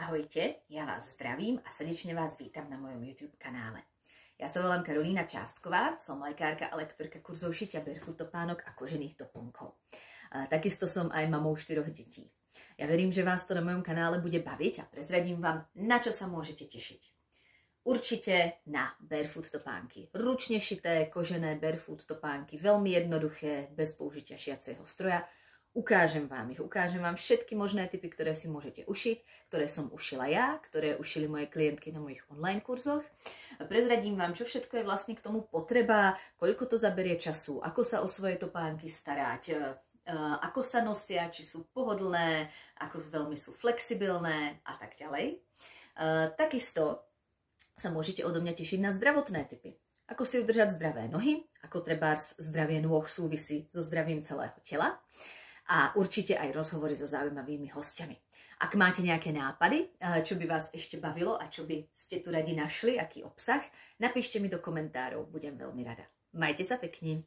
Ahojte, ja vás zdravím a srdečne vás vítam na mojom YouTube kanále. Ja sa volám Karolína Částková, som lekárka a lektorka kurzov šitia barefoot topánok a kožených doplnkov. Takisto som aj mamou 4 detí. Ja verím, že vás to na mojom kanále bude baviť a prezradím vám, na čo sa môžete tešiť. Určite na barefoot topánky. Ručne šité, kožené barefoot topánky, veľmi jednoduché, bez použitia šiaceho stroja. Ukážem vám všetky možné typy, ktoré si môžete ušiť, ktoré som ušila ja, ktoré ušili moje klientky na mojich online kurzoch. Prezradím vám, čo všetko je vlastne k tomu potreba, koľko to zaberie času, ako sa o svoje topánky starať, ako sa nosia, či sú pohodlné, ako veľmi sú flexibilné a tak ďalej. Takisto sa môžete odo mňa tešiť na zdravotné typy. Ako si udržať zdravé nohy, ako trebárs zdravie nôh súvisí so zdravím celého tela. A určite aj rozhovory so zaujímavými hostiami. Ak máte nejaké nápady, čo by vás ešte bavilo a čo by ste tu radi našli, aký obsah, napíšte mi do komentárov, budem veľmi rada. Majte sa pekne.